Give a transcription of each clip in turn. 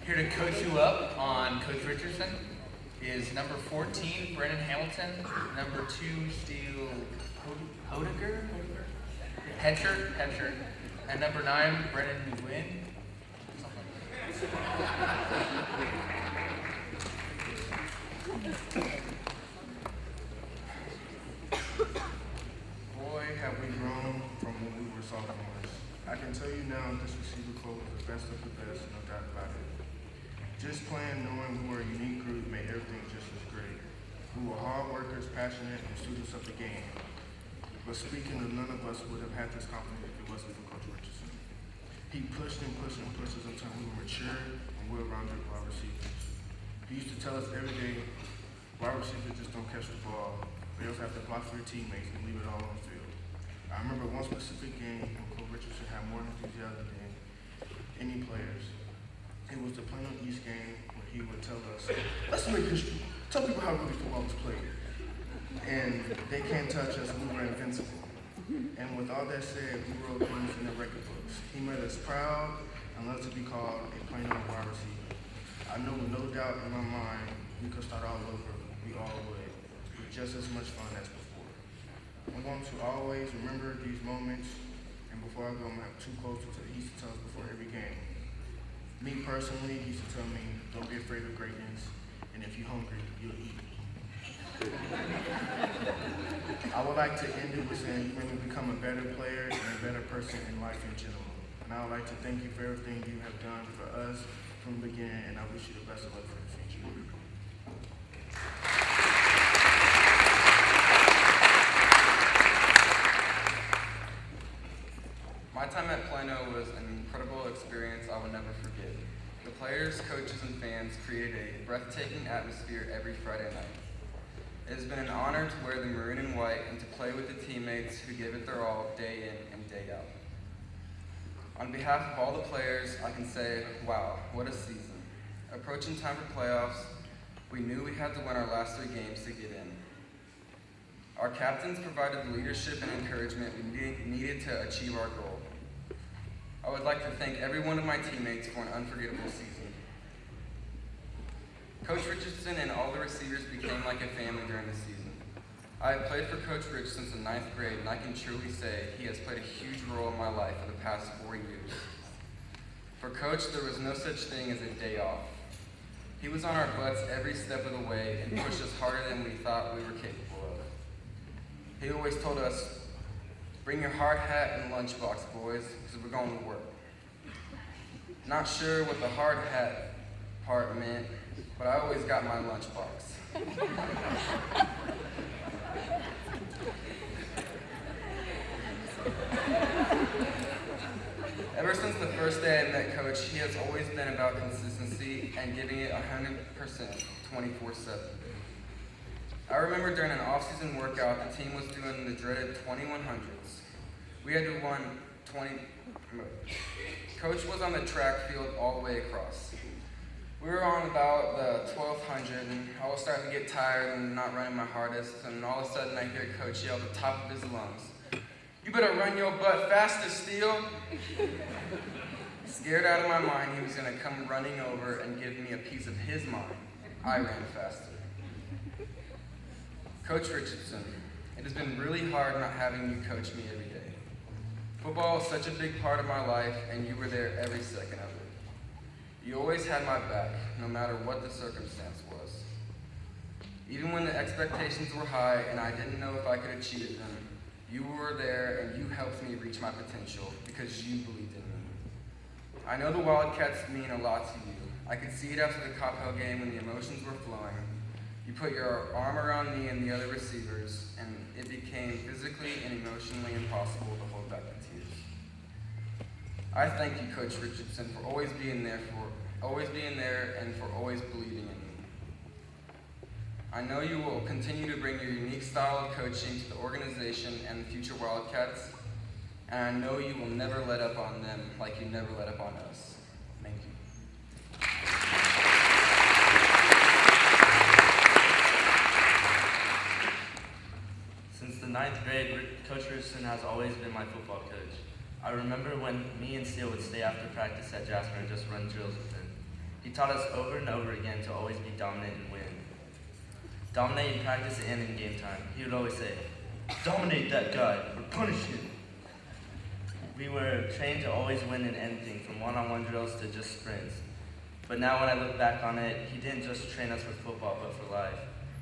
Here to coach you up on Coach Richardson is number 14, Brennan Hamilton, number 2, Steele Hodiger, Hetcher, and number 9, Brennan Nguyen. Boy, have we grown from when we were sophomores. I can tell you now this receiver core was the best of the best, no doubt about it. Just playing, knowing we were a unique group made everything just as great. We were hard workers, passionate, and students of the game. But speaking of, none of us would have had this confidence if it wasn't for Coach Richardson. He pushed and pushed and pushed us until we were mature and well-rounded wide receivers. He used to tell us every day, wide receivers just don't catch the ball. They also have to block for their teammates and leave it all on the field. I remember one specific game when Coach Richardson had more enthusiasm than any players. It was the Plano East game where he would tell us, let's make history. Tell people how really football was played. And they can't touch us, we were invincible. And with all that said, we wrote things in the record books. He made us proud and loved to be called a Plano wide receiver. I know with no doubt in my mind, we could start all over, we all would, with just as much fun as before. I'm going to always remember these moments, and before I go, I'm going to have 2 quotes that he used to tell us before every game. Me personally, he used to tell me, don't be afraid of greatness, and if you're hungry, you'll eat. I would like to end it with saying you made me become a better player and a better person in life in general. And I would like to thank you for everything you have done for us from the beginning, and I wish you the best of luck for the future. My time at Plano was an incredible experience I will never forget. The players, coaches, and fans created a breathtaking atmosphere every Friday night. It has been an honor to wear the maroon and white and to play with the teammates who give it their all day in and day out. On behalf of all the players, I can say, wow, what a season. Approaching time for playoffs, we knew we had to win our last 3 games to get in. Our captains provided the leadership and encouragement we needed to achieve our goal. I would like to thank every one of my teammates for an unforgettable season. Coach Richardson and all the receivers became like a family during the season. I have played for Coach Rich since the 9th grade, and I can truly say he has played a huge role in my life for the past 4 years. For Coach, there was no such thing as a day off. He was on our butts every step of the way and pushed us harder than we thought we were capable of. He always told us, bring your hard hat and lunchbox, boys, because we're going to work. Not sure what the hard hat part meant, but I always got my lunchbox. Ever since the first day I met Coach, he has always been about consistency and giving it 100%, 24/7. I remember during an off-season workout, the team was doing the dreaded 2100s. We had to run 20. Coach was on the track field all the way across. We were on about the 1200, and I was starting to get tired and not running my hardest, and all of a sudden I hear Coach yell at the top of his lungs, "You better run your butt faster, Steele." Scared out of my mind he was going to come running over and give me a piece of his mind, I ran faster. Coach Richardson, it has been really hard not having you coach me every day. Football is such a big part of my life, and you were there every second of it. You always had my back, no matter what the circumstance was. Even when the expectations were high and I didn't know if I could achieve them, you were there and you helped me reach my potential because you believed in me. I know the Wildcats mean a lot to you. I could see it after the Coppell game when the emotions were flowing. You put your arm around me and the other receivers, and it became physically and emotionally impossible to hold back the tears. I thank you, Coach Richardson, for always being there and for always believing in me. I know you will continue to bring your unique style of coaching to the organization and the future Wildcats, and I know you will never let up on them like you never let up on us. Thank you. Since the 9th grade, Coach Richardson has always been my football coach. I remember when me and Steele would stay after practice at Jasper and just run drills with him. He taught us over and over again to always be dominant and win. Dominate in practice and in game time. He would always say, dominate that guy or punish him. We were trained to always win in anything, from one-on-one drills to just sprints. But now when I look back on it, he didn't just train us for football, but for life.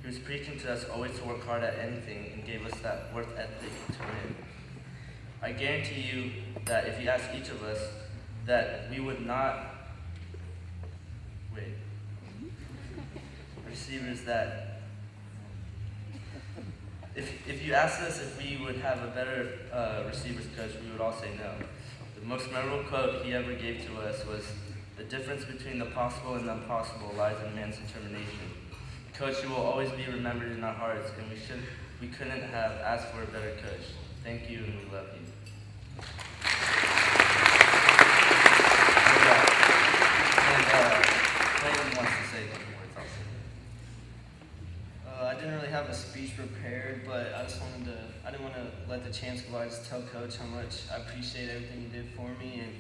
He was preaching to us always to work hard at anything and gave us that work ethic to win. I guarantee you that if you ask each of us, that we would not, receivers that, if you asked us if we would have a better receivers coach, we would all say no. The most memorable quote he ever gave to us was, the difference between the possible and the impossible lies in man's determination. Coach, you will always be remembered in our hearts, and we couldn't have asked for a better coach. Thank you, and we love you. Clayton wants to say a few words also. I didn't really have a speech prepared, but I didn't want to let the chance go. I just tell Coach how much I appreciate everything he did for me, and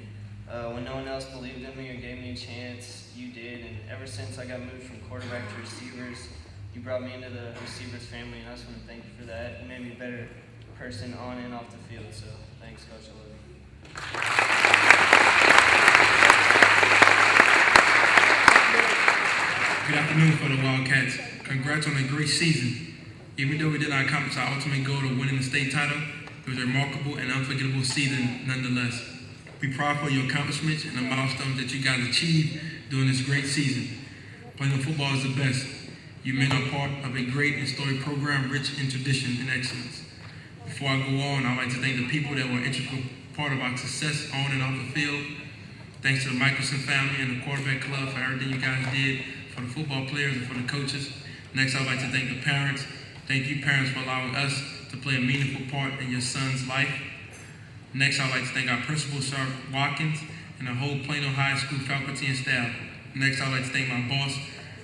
when no one else believed in me or gave me a chance, you did, and ever since I got moved from quarterback to receivers, you brought me into the receivers family, and I just want to thank you for that. You made me a better person on and off the field, so thanks, Coach. I love you. Good afternoon for the Wildcats. Congrats on a great season. Even though we did not accomplish our ultimate goal of winning the state title, it was a remarkable and unforgettable season nonetheless. We're proud for your accomplishments and the milestones that you guys achieved during this great season. Playing football is the best. You men are part of a great and storied program rich in tradition and excellence. Before I go on, I'd like to thank the people that were an integral part of our success on and off the field. Thanks to the Michelson family and the quarterback club for everything you guys did for the football players and for the coaches. Next, I'd like to thank the parents. Thank you, parents, for allowing us to play a meaningful part in your son's life. Next, I'd like to thank our principal, Sir Watkins, and the whole Plano High School faculty and staff. Next, I'd like to thank my boss,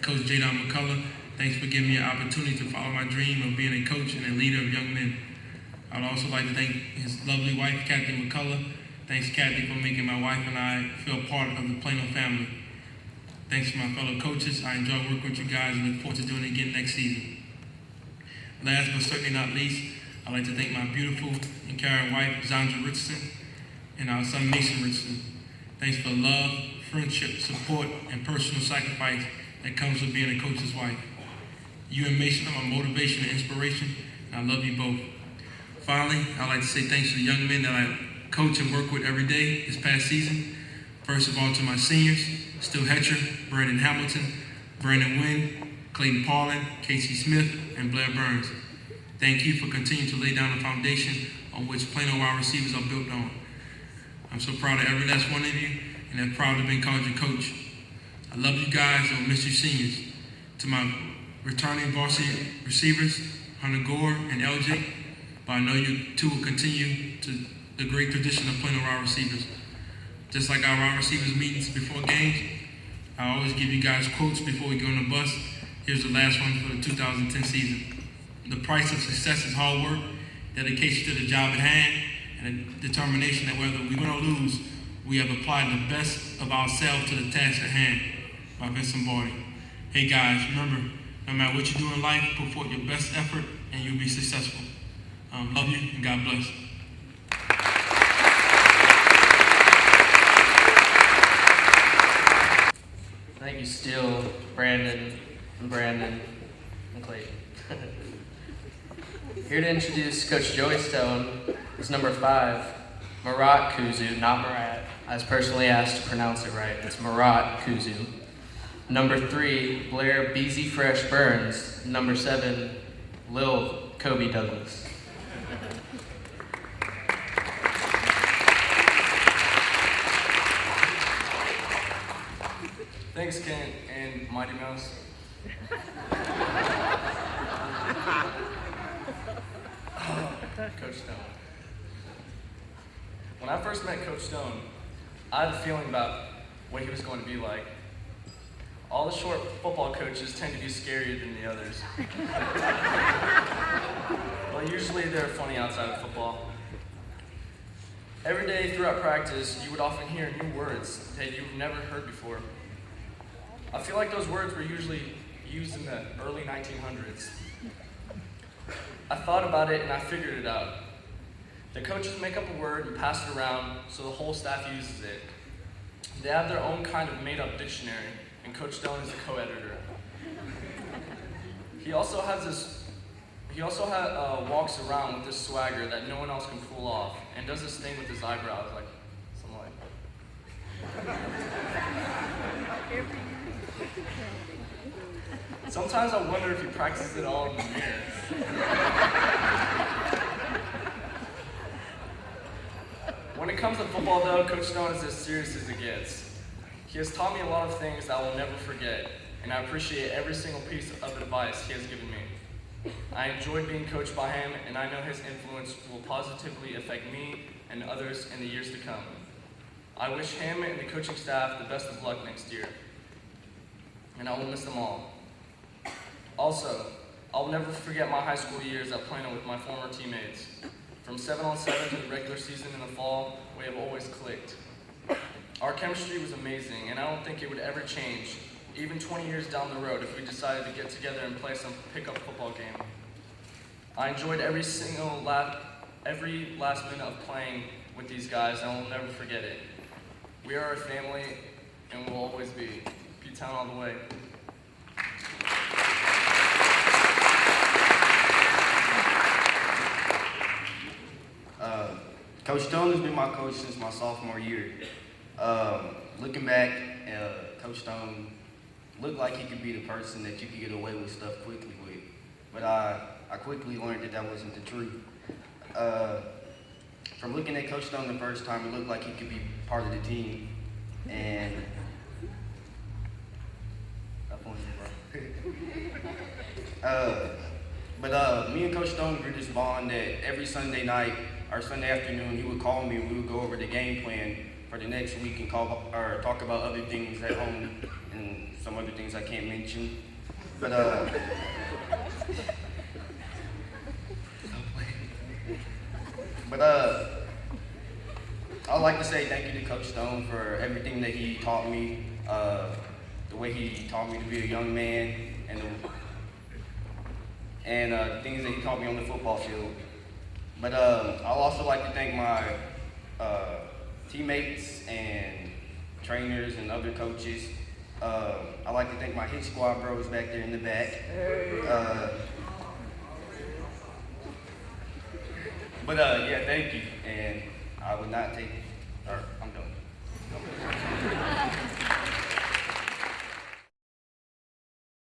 Coach J.Don McCullough. Thanks for giving me an opportunity to follow my dream of being a coach and a leader of young men. I'd also like to thank his lovely wife, Kathy McCullough. Thanks, Kathy, for making my wife and I feel part of the Plano family. Thanks to my fellow coaches. I enjoy working with you guys and look forward to doing it again next season. Last but certainly not least, I'd like to thank my beautiful and caring wife, Zandra Richardson, and our son, Mason Richardson. Thanks for love, friendship, support, and personal sacrifice that comes with being a coach's wife. You and Mason are my motivation and inspiration, and I love you both. Finally, I'd like to say thanks to the young men that I coach and work with every day this past season. First of all, to my seniors, Stu Hetcher, Brandon Hamilton, Brandon Wynn, Clayton Paulin, Casey Smith, and Blair Burns. Thank you for continuing to lay down the foundation on which Plano wide receivers are built on. I'm so proud of every last one of you, and I'm proud to be called your coach. I love you guys, and I'll miss you seniors. To my returning varsity receivers, Hunter Gore and LJ, but I know you two will continue to the great tradition of Plano wide receivers. Just like our wide receivers meetings before games, I always give you guys quotes before we go on the bus. Here's the last one for the 2010 season. The price of success is hard work, dedication to the job at hand, and a determination that whether we win or lose, we have applied the best of ourselves to the task at hand. By Vince Lombardi. Hey guys, remember, no matter what you do in life, put forth your best effort and you'll be successful. Love you and God bless. Thank you, Steele, Brandon, and Clayton. Here to introduce Coach Joey Stone is number 5, Marat Kuzu, not Marat. I was personally asked to pronounce it right. It's Marat Kuzu. Number 3, Blair Beezy Fresh Burns. Number 7, Lil Kobe Douglas. Thanks, Kent and Mighty Mouse. Coach Stone. When I first met Coach Stone, I had a feeling about what he was going to be like. All the short football coaches tend to be scarier than the others. But usually they're funny outside of football. Every day throughout practice, you would often hear new words that you've never heard before. I feel like those words were usually used in the early 1900s. I thought about it and I figured it out. The coaches make up a word and pass it around so the whole staff uses it. They have their own kind of made-up dictionary, and Coach Stone is the co-editor. He also walks around with this swagger that no one else can pull off, and does this thing with his eyebrows, like something like. Sometimes I wonder if he practices it all in the mirror. When it comes to football, though, Coach Stone is as serious as it gets. He has taught me a lot of things that I will never forget, and I appreciate every single piece of advice he has given me. I enjoyed being coached by him, and I know his influence will positively affect me and others in the years to come. I wish him and the coaching staff the best of luck next year, and I will miss them all. Also, I'll never forget my high school years at Plano with my former teammates. From 7-on-7 to the regular season in the fall, we have always clicked. Our chemistry was amazing, and I don't think it would ever change, even 20 years down the road, if we decided to get together and play some pickup football game. I enjoyed every last minute of playing with these guys, and I will never forget it. We are a family, and will always be. P-Town all the way. Coach Stone has been my coach since my sophomore year. Looking back, Coach Stone looked like he could be the person that you could get away with stuff quickly with. But I quickly learned that wasn't the truth. From looking at Coach Stone the first time, it looked like he could be part of the team. And me and Coach Stone grew this bond that every Sunday night or Sunday afternoon, he would call me and we would go over the game plan for the next week and talk about other things at home and some other things I can't mention. But I'd like to say thank you to Coach Stone for everything that he taught me, the way he taught me to be a young man, and the things that he taught me on the football field. But I'd also like to thank my teammates and trainers and other coaches. I'd like to thank my hit squad bros back there in the back. Yeah, thank you. And I would not take, I'm done.